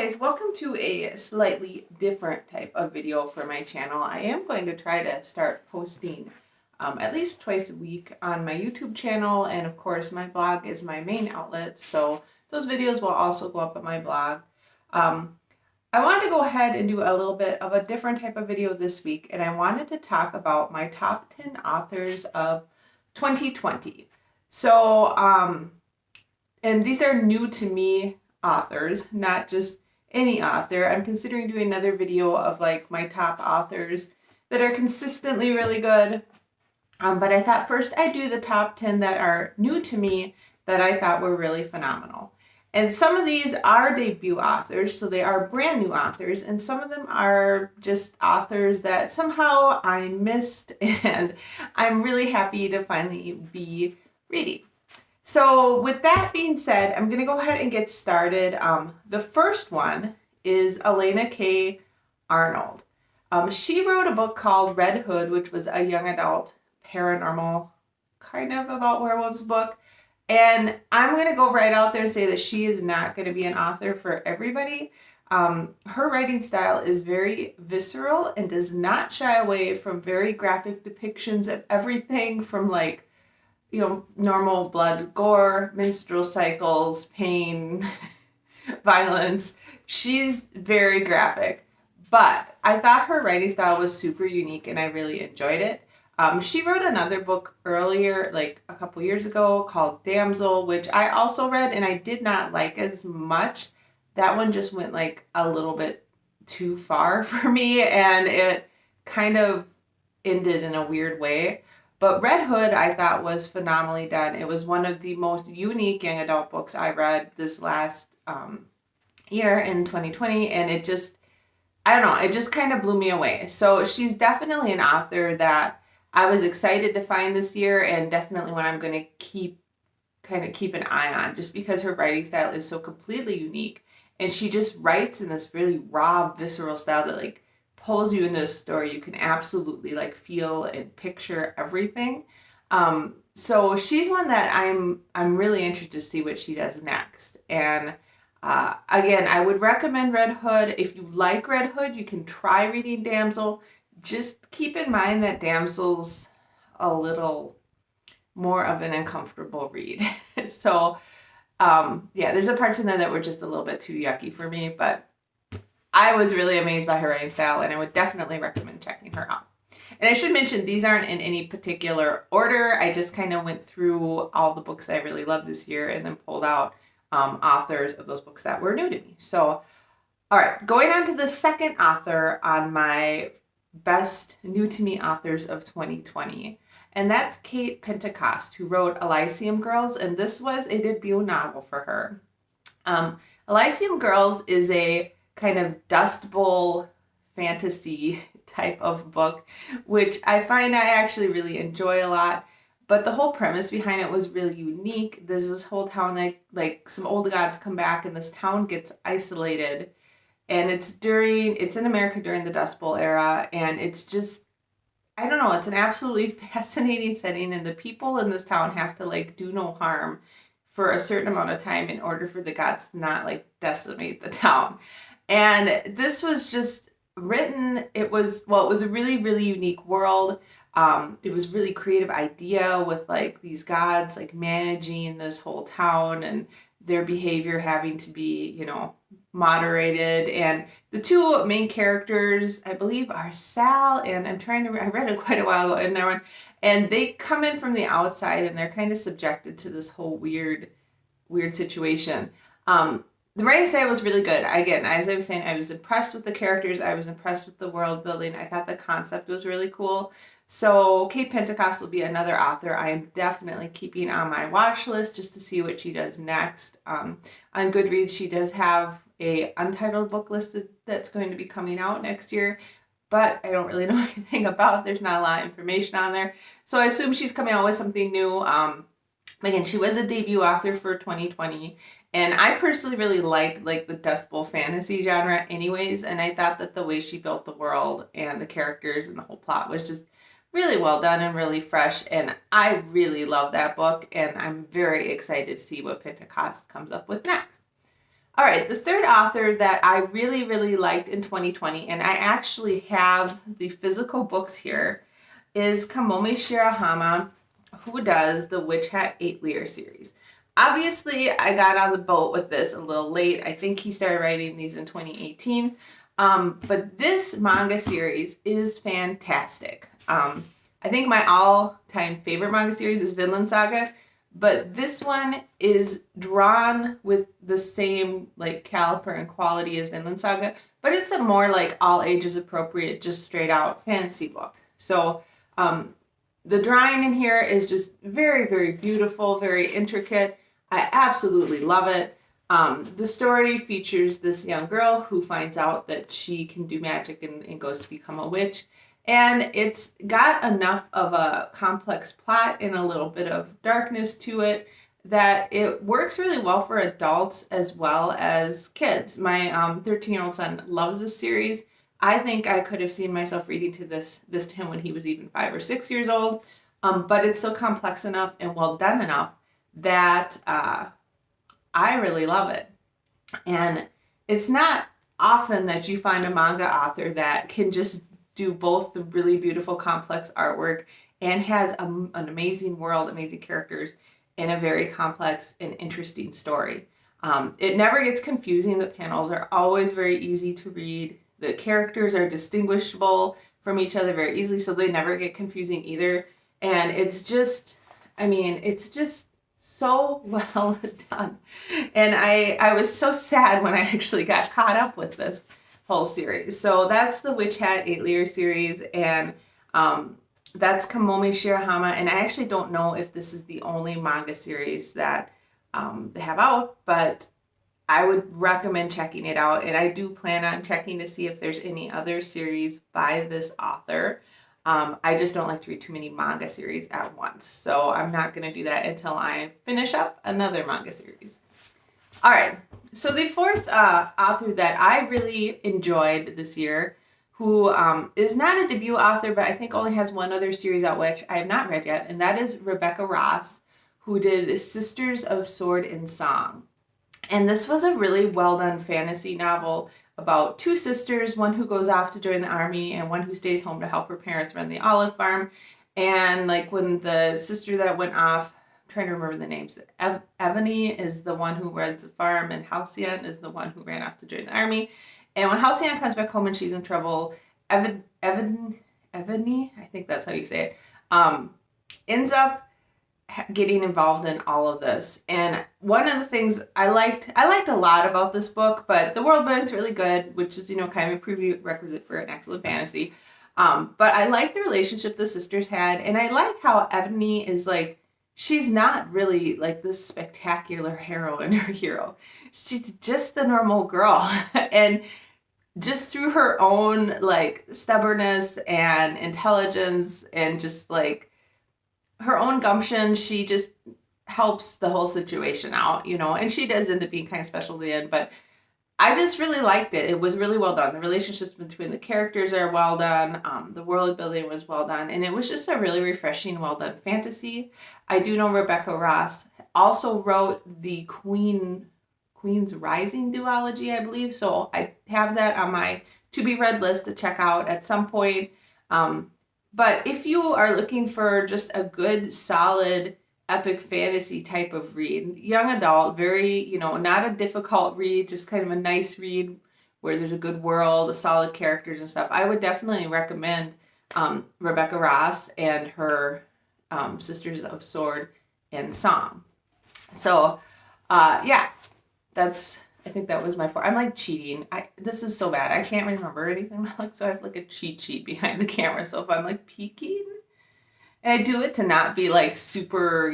guys, welcome to a slightly different type of video for my channel. I am going to try to start posting at least twice a week on my YouTube channel, and of course my blog is my main outlet, so those videos will also go up on my blog. I wanted to go ahead and do a little bit of a different type of video this week, and I wanted to talk about my top 10 authors of 2020. So, and these are new to me authors, not just any author. I'm considering doing another video of like my top authors that are consistently really good. But I thought first I'd do the top 10 that are new to me that I thought were really phenomenal. And some of these are debut authors, so they are brand new authors, and some of them are just authors that somehow I missed and I'm really happy to finally be reading. So with that being said, I'm going to go ahead and get started. The first one is Elena K Arnel. She wrote a book called Red Hood, which was a young adult paranormal kind of about werewolves book. And I'm going to go right out there and say that she is not going to be an author for everybody. Her writing style is very visceral and does not shy away from very graphic depictions of everything from like, you know, normal blood, gore, menstrual cycles, pain, violence. She's very graphic, but I thought her writing style was super unique and I really enjoyed it. She wrote another book earlier, like a couple years ago, called Damsel, which I also read and I did not like as much. That one just went like a little bit too far for me and it kind of ended in a weird way. But Red Hood I thought was phenomenally done. It was one of the most unique young adult books I read this last year in 2020, and it just, I don't know, it just kind of blew me away. So she's definitely an author that I was excited to find this year, and definitely one I'm going to keep an eye on, just because her writing style is so completely unique, and she just writes in this really raw, visceral style that like pulls you into a story. You can absolutely like feel and picture everything. So she's one that I'm really interested to see what she does next. And again, I would recommend Red Hood. If you like Red Hood, you can try reading Damsel. Just keep in mind that Damsel's a little more of an uncomfortable read. So yeah, there's a parts in there that were just a little bit too yucky for me, but I was really amazed by her writing style, and I would definitely recommend checking her out. And I should mention, these aren't in any particular order. I just kind of went through all the books I really loved this year and then pulled out authors of those books that were new to me. So, all right, going on to the second author on my best new to me authors of 2020. And that's Kate Penacost, who wrote Elysium Girls, and this was a debut novel for her. Elysium Girls is a kind of Dust Bowl fantasy type of book, which I find I actually really enjoy a lot. But the whole premise behind it was really unique. There's this whole town, like some old gods come back and this town gets isolated. And it's in America during the Dust Bowl era. And it's just, I don't know, it's an absolutely fascinating setting. And the people in this town have to like do no harm for a certain amount of time in order for the gods to not like decimate the town. And this was just written, it was a really, really unique world. It was really creative idea with like these gods like managing this whole town and their behavior having to be, you know, moderated. And the two main characters, I believe, are Sal and I read it quite a while ago, and they come in from the outside and they're kind of subjected to this whole weird situation. The writing style was really good. Again, as I was saying, I was impressed with the characters. I was impressed with the world building. I thought the concept was really cool. So Kate Penacost will be another author I am definitely keeping on my watch list just to see what she does next. On Goodreads, she does have a untitled book listed that's going to be coming out next year, but I don't really know anything about it. There's not a lot of information on there. So I assume she's coming out with something new. Again, she was a debut author for 2020, and I personally really like the Dust Bowl fantasy genre anyways, and I thought that the way she built the world and the characters and the whole plot was just really well done and really fresh, and I really love that book, and I'm very excited to see what Penacost comes up with next. All right, the third author that I really, really liked in 2020, and I actually have the physical books here, is Kamome Shirahama, who does the Witch Hat 8-layer series. Obviously, I got on the boat with this a little late. I think he started writing these in 2018. But this manga series is fantastic. I think my all-time favorite manga series is Vinland Saga, but this one is drawn with the same like caliper and quality as Vinland Saga, but it's a more like all ages appropriate, just straight out fantasy book. So the drawing in here is just very, very beautiful, very intricate. I absolutely love it. The story features this young girl who finds out that she can do magic and goes to become a witch. And it's got enough of a complex plot and a little bit of darkness to it that it works really well for adults as well as kids. My 13-year-old son loves this series. I think I could have seen myself reading this to him when he was even 5 or 6 years old. But it's still complex enough and well done enough that I really love it. And it's not often that you find a manga author that can just do both the really beautiful complex artwork and has an amazing world, amazing characters, and a very complex and interesting story. It never gets confusing. The panels are always very easy to read. The characters are distinguishable from each other very easily, so they never get confusing either. And it's just, I mean, it's just so well done. And I was so sad when I actually got caught up with this whole series. So that's the Witch Hat 8-layer series, and that's Kamome Shirahama. And I actually don't know if this is the only manga series that they have out, but I would recommend checking it out. And I do plan on checking to see if there's any other series by this author. I just don't like to read too many manga series at once. So I'm not going to do that until I finish up another manga series. All right. So the fourth author that I really enjoyed this year, who is not a debut author, but I think only has one other series out which I have not read yet, and that is Rebecca Ross, who did Sisters of Sword and Song. And this was a really well-done fantasy novel about two sisters, one who goes off to join the army and one who stays home to help her parents run the olive farm. And like when the sister that went off, I'm trying to remember the names, Ebony is the one who runs the farm and Halcyon is the one who ran off to join the army. And when Halcyon comes back home and she's in trouble, Ebony, I think that's how you say it, ends up getting involved in all of this. And one of the things I liked a lot about this book, but the world building's really good, which is, kind of a prerequisite for an excellent fantasy. But I like the relationship the sisters had, and I like how Ebony is like, she's not really like this spectacular heroine or hero. She's just a normal girl. And just through her own like stubbornness and intelligence and just like her own gumption, she just helps the whole situation out, and she does end up being kind of special at the end, but I just really liked it. It was really well done. The relationships between the characters are well done. The world building was well done, and it was just a really refreshing, well done fantasy. I do know Rebecca Ross also wrote the Queen's Rising duology, I believe, so I have that on my to-be-read list to check out at some point. But if you are looking for just a good, solid, epic fantasy type of read, young adult, very, not a difficult read, just kind of a nice read where there's a good world, solid characters and stuff, I would definitely recommend Rebecca Ross and her Sisters of Sword and Song. So, yeah, I think that was my four. I'm like cheating. This is so bad. I can't remember anything. So I have like a cheat sheet behind the camera. So if I'm like peeking, and I do it to not be like super,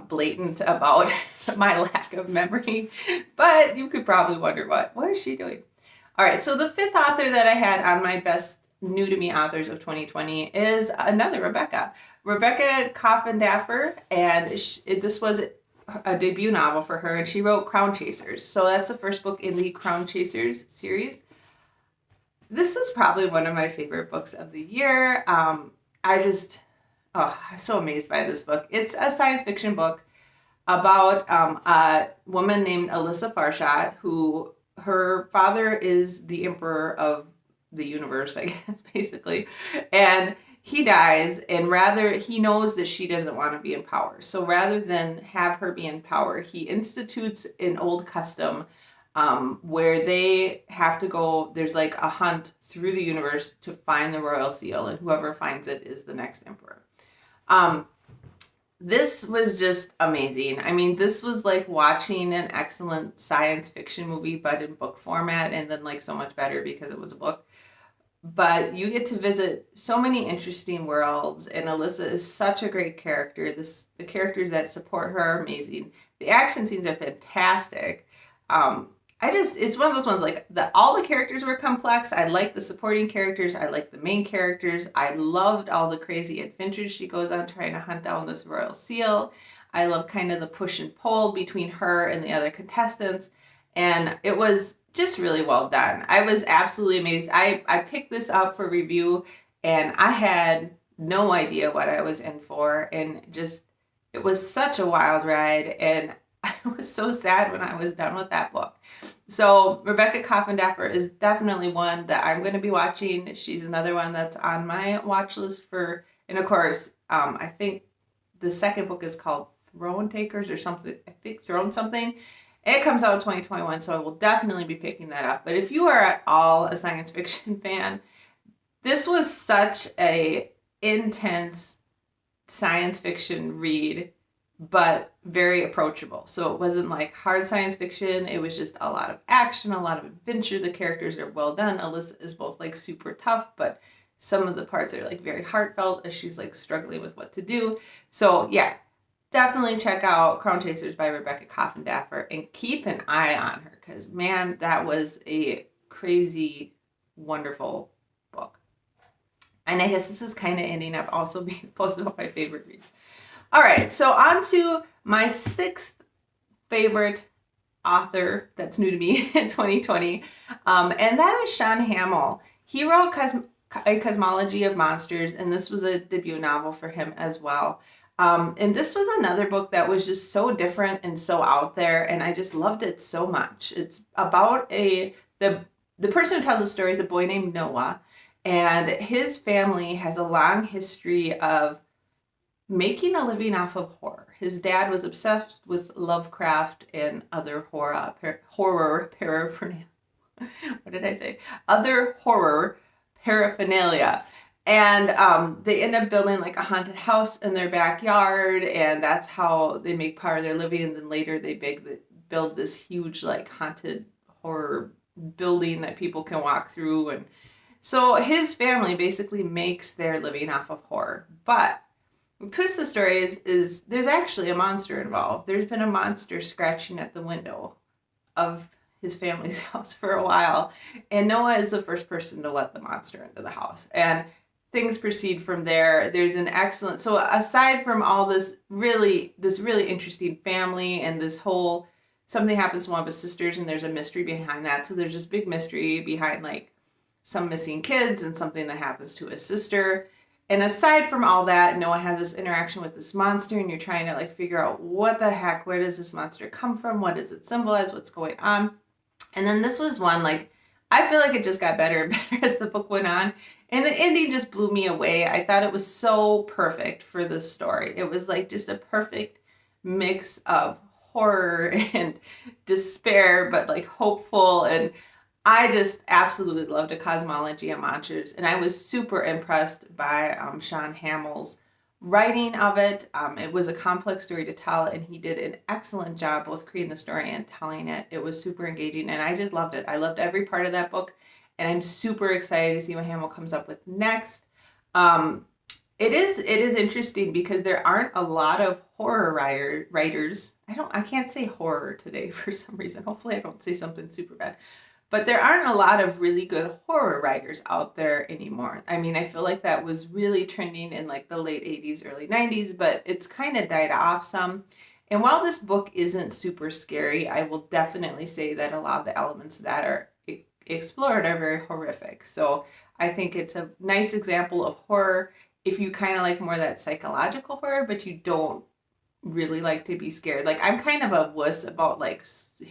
blatant about my lack of memory, but you could probably wonder what is she doing? All right. So the fifth author that I had on my best new to me authors of 2020 is another Rebecca Kaufman, and this was a debut novel for her, and she wrote Crown Chasers. So that's the first book in the Crown Chasers series. This is probably one of my favorite books of the year. I'm so amazed by this book. It's a science fiction book. about a woman named Alyssa Farshad, who her father is the emperor of the universe, I guess, basically. And he dies, and rather, he knows that she doesn't want to be in power. So rather than have her be in power, he institutes an old custom where they have to go, there's like a hunt through the universe to find the royal seal, and whoever finds it is the next emperor. This was just amazing. I mean, this was like watching an excellent science fiction movie, but in book format, and then like so much better because it was a book. But you get to visit so many interesting worlds, and Alyssa is such a great character. The characters that support her are amazing. The action scenes are fantastic. It's one of those ones, like, all the characters were complex. I like the supporting characters. I like the main characters. I loved all the crazy adventures she goes on trying to hunt down this royal seal. I love kind of the push and pull between her and the other contestants. And it was just really well done. I was absolutely amazed. I picked this up for review, and I had no idea what I was in for. And just, it was such a wild ride. And I was so sad when I was done with that book. So Rebecca Kaufman is definitely one that I'm going to be watching. She's another one that's on my watch list for, and of course, I think the second book is called Throne Takers or something. I think Throne something. And it comes out in 2021, so I will definitely be picking that up. But if you are at all a science fiction fan, this was such a intense science fiction read, but very approachable. So it wasn't like hard science fiction. It was just a lot of action, a lot of adventure. The characters are well done. Alyssa is both like super tough, but some of the parts are like very heartfelt as she's like struggling with what to do. So yeah, definitely check out Crown Chasers by Rebecca Kaufman and keep an eye on her, because man, that was a crazy, wonderful book. And I guess this is kind of ending up also being posted about my favorite reads. All right, so on to my sixth favorite author that's new to me in 2020, and that is Sean Hamill. He wrote A Cosmology of Monsters, and this was a debut novel for him as well. And this was another book that was just so different and so out there, and I just loved it so much. It's about the person who tells the story is a boy named Noah, and his family has a long history of making a living off of horror. His dad was obsessed with Lovecraft and other horror paraphernalia. What did I say? Other horror paraphernalia. And they end up building like a haunted house in their backyard, and that's how they make part of their living. And then later they build this huge like haunted horror building that people can walk through. And so his family basically makes their living off of horror. But the twist of the story is there's actually a monster involved. There's been a monster scratching at the window of his family's house for a while, and Noah is the first person to let the monster into the house. And things proceed from there. There's an excellent, so aside from all this really interesting family and this whole, something happens to one of his sisters and there's a mystery behind that. So there's this big mystery behind like some missing kids and something that happens to his sister. And aside from all that, Noah has this interaction with this monster, and you're trying to like figure out what the heck, where does this monster come from? What does it symbolize? What's going on? And then this was one, like, I feel like it just got better and better as the book went on. And the ending just blew me away. I thought it was so perfect for the story. It was like just a perfect mix of horror and despair, but like hopeful. And I just absolutely loved A Cosmology of Monsters, and I was super impressed by Sean Hamill's writing of it. It was a complex story to tell, and he did an excellent job both creating the story and telling it. It was super engaging, and I just loved it. I loved every part of that book, and I'm super excited to see what Hamill comes up with next. It is interesting because there aren't a lot of horror writers. I can't say horror today for some reason. Hopefully I don't say something super bad. But there aren't a lot of really good horror writers out there anymore. I mean, I feel like that was really trending in like the late 80s, early 90s, but it's kind of died off some. And while this book isn't super scary, I will definitely say that a lot of the elements that are explored are very horrific. So I think it's a nice example of horror if you kind of like more of that psychological horror, but you don't really like to be scared. Like, I'm kind of a wuss about like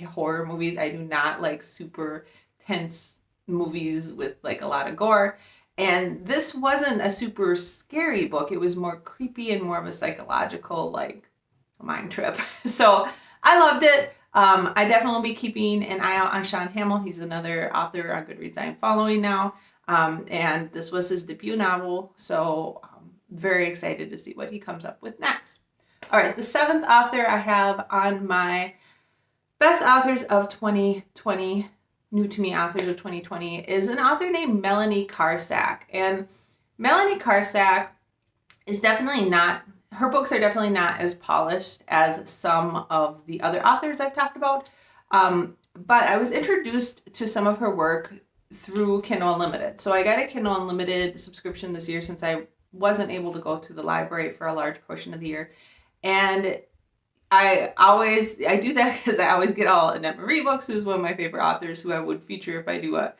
horror movies. I do not like super tense movies with like a lot of gore. And this wasn't a super scary book. It was more creepy and more of a psychological like mind trip. So I loved it. I definitely will be keeping an eye out on Sean Hamill. He's another author on Goodreads I'm following now. And this was his debut novel. So very excited to see what he comes up with next. All right, the 7th author I have on my best authors of 2020, new to me authors of 2020, is an author named Melanie Sack. And Melanie Sack is definitely not, her books are definitely not as polished as some of the other authors I've talked about. But I was introduced to some of her work through Kindle Unlimited. So I got a Kindle Unlimited subscription this year since I wasn't able to go to the library for a large portion of the year. And I do that because I always get all Annette Marie books, who's one of my favorite authors, who I would feature if I do a,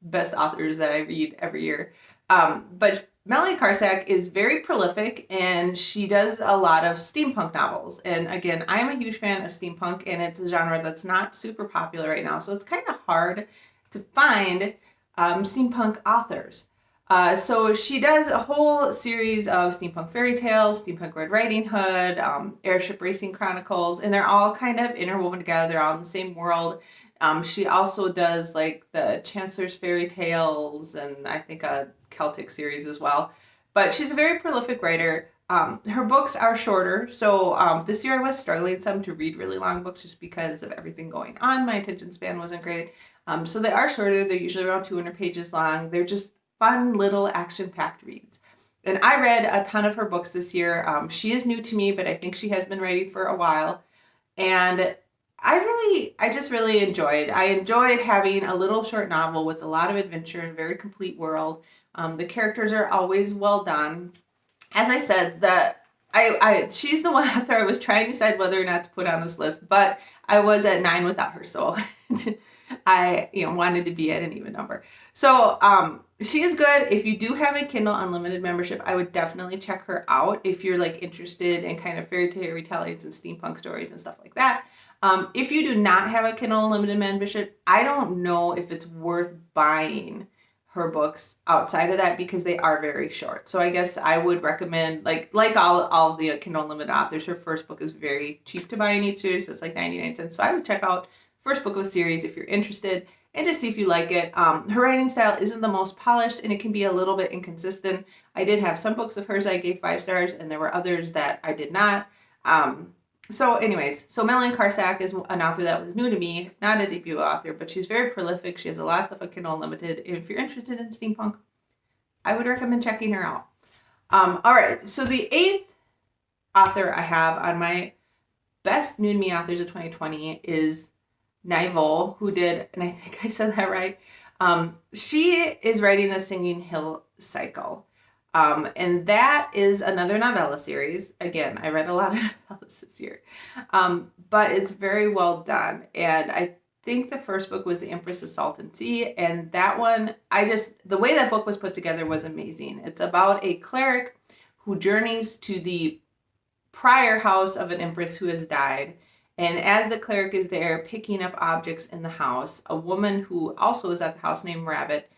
best authors that I read every year. But Melanie Sack is very prolific, and she does a lot of steampunk novels. And again, I'm a huge fan of steampunk, and it's a genre that's not super popular right now. So it's kind of hard to find steampunk authors. So she does a whole series of steampunk fairy tales, steampunk Red Riding Hood, airship racing chronicles, and they're all kind of interwoven together. They're all in the same world. She also does like the Chancellor's Fairy Tales and I think a Celtic series as well. But she's a very prolific writer. Her books are shorter. So this year I was struggling some to read really long books just because of everything going on. My attention span wasn't great. So they are shorter. They're usually around 200 pages long. They're just fun little action-packed reads. And I read a ton of her books this year. She is new to me, but I think she has been writing for a while. And I just really enjoyed. I enjoyed having a little short novel with a lot of adventure and a very complete world. The characters are always well done. As I said, she's the one author I was trying to decide whether or not to put on this list, but I was at 9 without her, so I wanted to be at an even number. So she is good. If you do have a Kindle Unlimited membership, I would definitely check her out if you're like interested in kind of fairy tale retellings and steampunk stories and stuff like that. If you do not have a Kindle Unlimited membership, I don't know if it's worth buying her books outside of that because they are very short. So I guess I would recommend, like all of the Kindle Unlimited authors, her first book is very cheap to buy in each series, so it's like 99 cents. So I would check out first book of a series if you're interested and just see if you like it. Her writing style isn't the most polished and it can be a little bit inconsistent. I did have some books of hers I gave 5 stars and there were others that I did not. So Melanie Sack is an author that was new to me, not a debut author, but she's very prolific. She has a lot of stuff on Kindle Unlimited. And if you're interested in steampunk, I would recommend checking her out. All right, so the 8th author I have on my best new to me authors of 2020 is Nevo, who did, and I think I said that right. She is writing the Singing Hill cycle. And that is another novella series. Again, I read a lot of novellas this year. But it's very well done. And I think the first book was The Empress of Salton Sea. And that one, the way that book was put together was amazing. It's about a cleric who journeys to the prior house of an empress who has died. And as the cleric is there picking up objects in the house, a woman who also is at the house named Rabbit,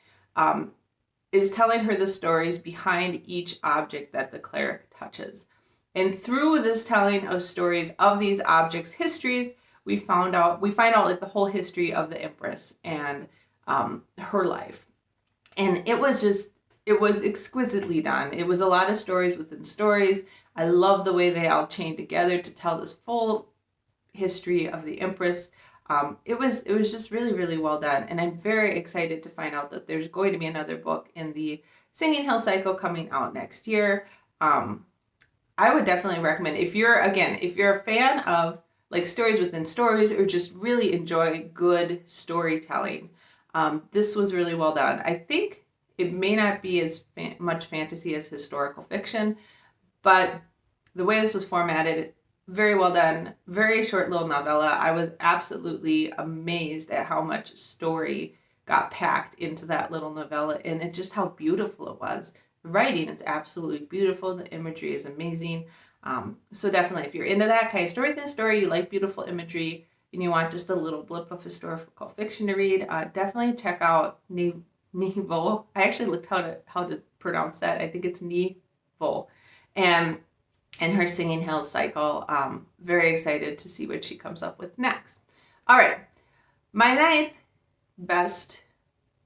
is telling her the stories behind each object that the cleric touches. And through this telling of stories of these objects' histories, we find out like the whole history of the Empress and her life. And it was exquisitely done. It was a lot of stories within stories. I love the way they all chained together to tell this full history of the Empress. It was just really, really well done. And I'm very excited to find out that there's going to be another book in the Singing Hill cycle coming out next year. I would definitely recommend, if you're a fan of like stories within stories or just really enjoy good storytelling, this was really well done. I think it may not be as much fantasy as historical fiction, but the way this was formatted, very well done, very short little novella. I was absolutely amazed at how much story got packed into that little novella and just how beautiful it was. The writing is absolutely beautiful. The imagery is amazing. So definitely, if you're into that kind of story within a story, you like beautiful imagery, and you want just a little blip of historical fiction to read, definitely check out Nevo. I actually looked how to pronounce that. I think it's Nevo, and her Singing Hills cycle. Very excited to see what she comes up with next. All right, my ninth best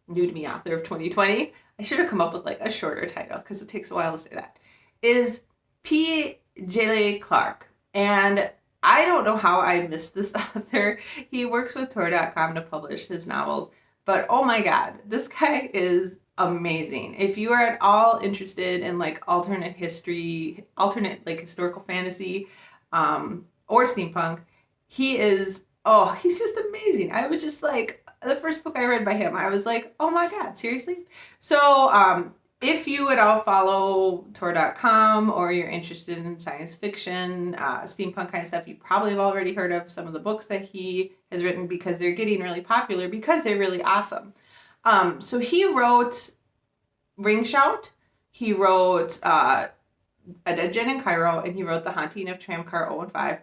new to me author of 2020. I should have come up with like a shorter title because it takes a while to say that. Is P.J. Clarke. And I don't know how I missed this author. He works with Tor.com to publish his novels. But oh my God, this guy is amazing. If you are at all interested in like alternate history, alternate like historical fantasy, or steampunk, he's just amazing. I was just like, the first book I read by him, I was like, oh my God, seriously? So if you at all follow Tor.com or you're interested in science fiction, steampunk kind of stuff, you probably have already heard of some of the books that he has written because they're getting really popular because they're really awesome. So he wrote Ring Shout, he wrote A Dead Gin in Cairo, and he wrote The Haunting of Tramcar 015.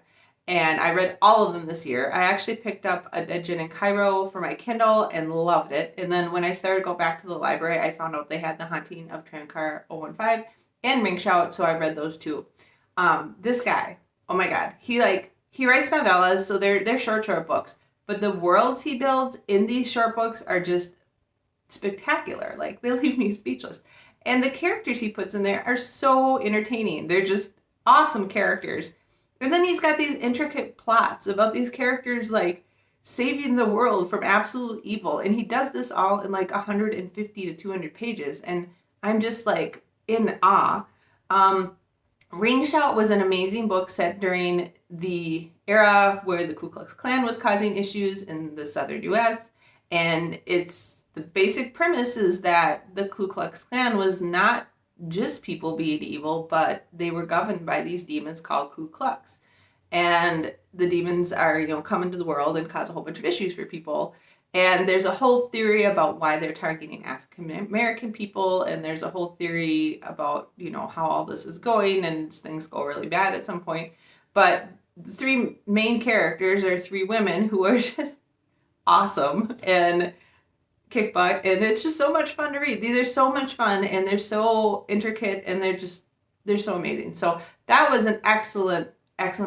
And I read all of them this year. I actually picked up A Dead Gin in Cairo for my Kindle and loved it. And then when I started to go back to the library, I found out they had The Haunting of Tramcar 015 and Ring Shout, so I read those too. This guy, oh my God, he writes novellas, so they're short books, but the worlds he builds in these short books are just spectacular. Like, they leave me speechless. And the characters he puts in there are so entertaining. They're just awesome characters. And then he's got these intricate plots about these characters like saving the world from absolute evil. And he does this all in like 150 to 200 pages. And I'm just like in awe. Ring Shout was an amazing book set during the era where the Ku Klux Klan was causing issues in the southern US. And the basic premise is that the Ku Klux Klan was not just people being evil, but they were governed by these demons called Ku Klux. And the demons are, come into the world and cause a whole bunch of issues for people. And there's a whole theory about why they're targeting African American people. And there's a whole theory about, how all this is going, and things go really bad at some point. But the three main characters are three women who are just awesome and kick butt, and it's just so much fun to read. These are so much fun, and they're so intricate, and they're so amazing. So that was an excellent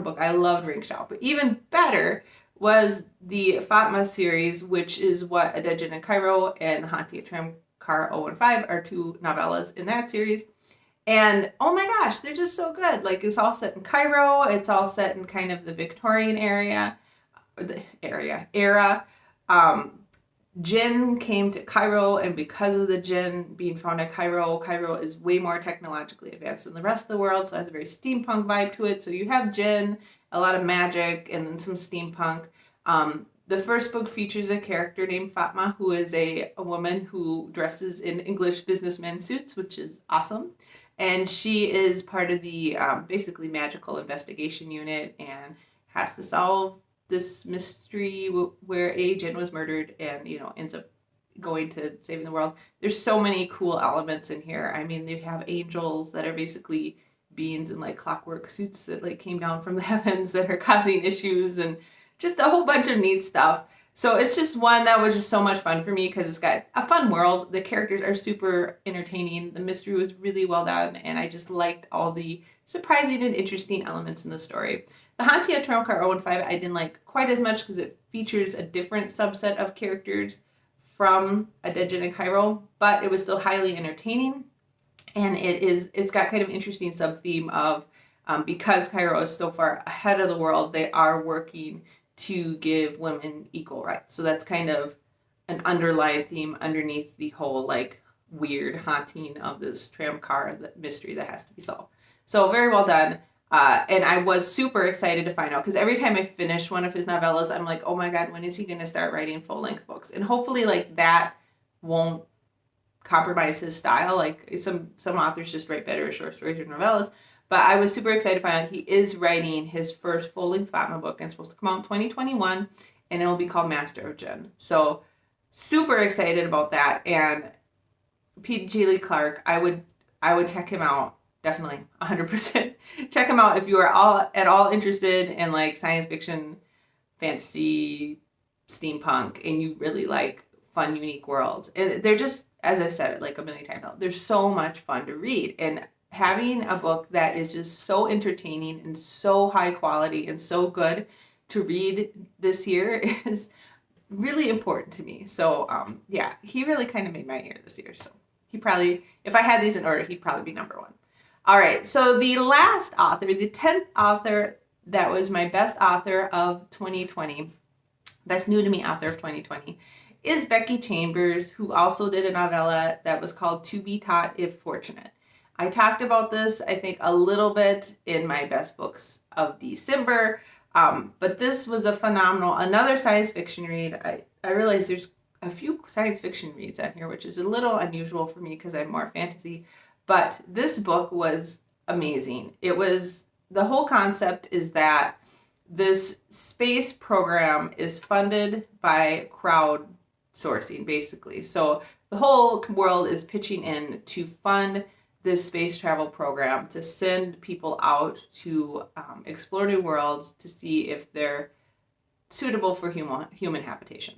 book. I loved Ring Shout. But even better was the Fatma series, which is what A Dead Gin in Cairo and The Haunting of Tramcar 015 are two novellas in that series. And oh my gosh, they're just so good. Like, it's all set in Cairo. It's all set in kind of the Victorian era. Gin came to Cairo, and because of the gin being found at Cairo is way more technologically advanced than the rest of the world, so it has a very steampunk vibe to it. So you have gin, a lot of magic, and then some steampunk. The first book features a character named Fatma, who is a woman who dresses in English businessman suits, which is awesome. And she is part of the basically magical investigation unit and has to solve this mystery where a gin was murdered and, ends up going to saving the world. There's so many cool elements in here. I mean, they have angels that are basically beings in like clockwork suits that like came down from the heavens that are causing issues, and just a whole bunch of neat stuff. So it's just one that was just so much fun for me because it's got a fun world. The characters are super entertaining. The mystery was really well done, and I just liked all the surprising and interesting elements in the story. The Haunting of Tramcar 015 I didn't like quite as much because it features a different subset of characters from A Dead Gin in Cairo, but it was still highly entertaining. And it's got kind of interesting sub-theme of because Cairo is so far ahead of the world, they are working to give women equal rights. So that's kind of an underlying theme underneath the whole like weird haunting of this tram car mystery that has to be solved. So very well done. And I was super excited to find out, because every time I finish one of his novellas, I'm like, oh my God, when is he going to start writing full-length books? And hopefully like that won't compromise his style. Like some authors just write better short stories or novellas. But I was super excited to find out he is writing his first full-length Fatma book, and it's supposed to come out in 2021, and it will be called Master of Gin. So super excited about that. And P.J. Clarke, I would I would check him out. Definitely 100%. Check him out if you are at all interested in like science fiction, fantasy, steampunk, and you really like fun, unique worlds. And they're just, as I've said it like a million times now, they're so much fun to read. And having a book that is just so entertaining and so high quality and so good to read this year is really important to me. So yeah, he really kind of made my year this year. So he probably, if I had these in order, he'd probably be number one. All right, so the last author, the 10th author that was my best author of 2020, best new to me author of 2020, is Becky Chambers, who also did a novella that was called To Be Taught If Fortunate. I talked about this, I think, a little bit in my best books of December, but this was a phenomenal, another science fiction read. I realize there's a few science fiction reads on here, which is a little unusual for me because I'm more fantasy, but this book was amazing. It was, the whole concept is that this space program is funded by crowdsourcing, basically. So the whole world is pitching in to fund this space travel program to send people out to explore new worlds to see if they're suitable for human habitation.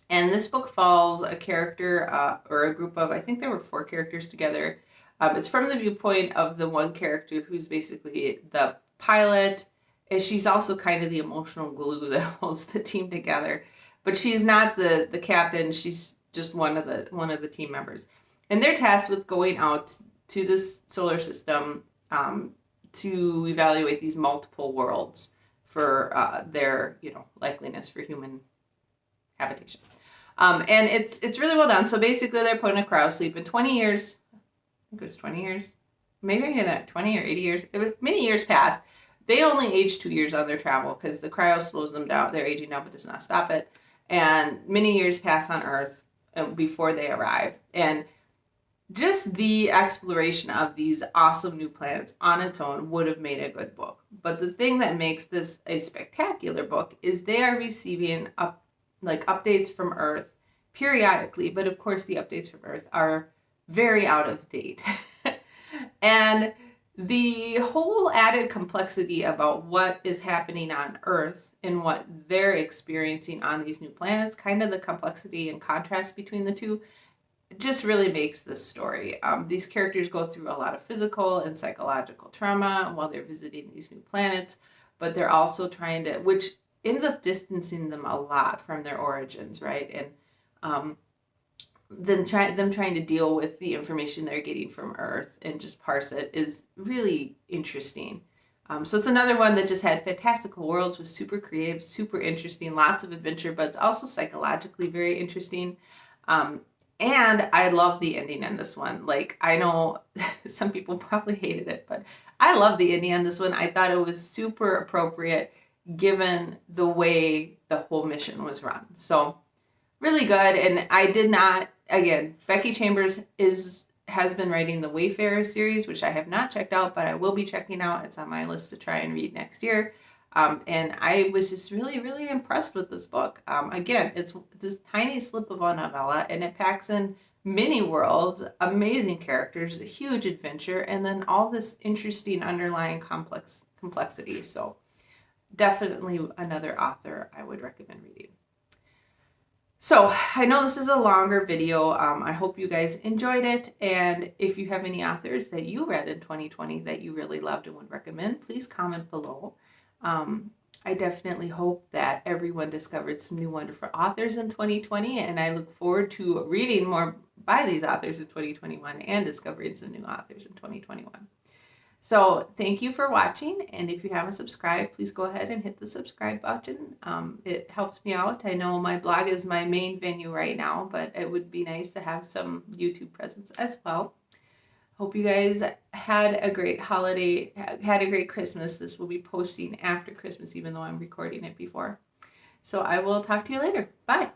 And this book follows a character or a group of, I think there were 4 characters together. It's from the viewpoint of the one character who's basically the pilot, and she's also kind of the emotional glue that holds the team together. But she's not the captain, she's just one of the team members. And they're tasked with going out to this solar system to evaluate these multiple worlds for their, likeliness for human habitation. And it's really well done. So basically they're put in a cryo sleep in 20 years. I think it was 20 years. Maybe I knew that, 20 or 80 years. It was many years past. They only age 2 years on their travel because the cryo slows them down. They're aging now, but does not stop it. And many years pass on Earth before they arrive. And just the exploration of these awesome new planets on its own would have made a good book. But the thing that makes this a spectacular book is they are receiving updates from Earth periodically. But of course, the updates from Earth are very out of date. And the whole added complexity about what is happening on Earth and what they're experiencing on these new planets, kind of the complexity and contrast between the two, just really makes this story. These characters go through a lot of physical and psychological trauma while they're visiting these new planets, but they're also trying to, which ends up distancing them a lot from their origins, right? And them trying to deal with the information they're getting from Earth and just parse it is really interesting. So it's another one that just had fantastical worlds, was super creative, super interesting, lots of adventure, but it's also psychologically very interesting. And I love the ending in this one. Like, I know some people probably hated it, but I love the ending on this one. I thought it was super appropriate given the way the whole mission was run. So really good. And I did not, again, Becky Chambers has been writing the Wayfarer series, which I have not checked out, but I will be checking out. It's on my list to try and read next year. And I was just really, really impressed with this book. Again, it's this tiny slip of a novella, and it packs in many worlds, amazing characters, a huge adventure, and then all this interesting underlying complexity. So definitely another author I would recommend reading. So I know this is a longer video. I hope you guys enjoyed it. And if you have any authors that you read in 2020 that you really loved and would recommend, please comment below. I definitely hope that everyone discovered some new wonderful authors in 2020, and I look forward to reading more by these authors in 2021 and discovering some new authors in 2021. So thank you for watching, and if you haven't subscribed, please go ahead and hit the subscribe button. It helps me out. I know my blog is my main venue right now, but it would be nice to have some YouTube presence as well. Hope you guys had a great holiday, had a great Christmas. This will be posting after Christmas, even though I'm recording it before. So I will talk to you later. Bye.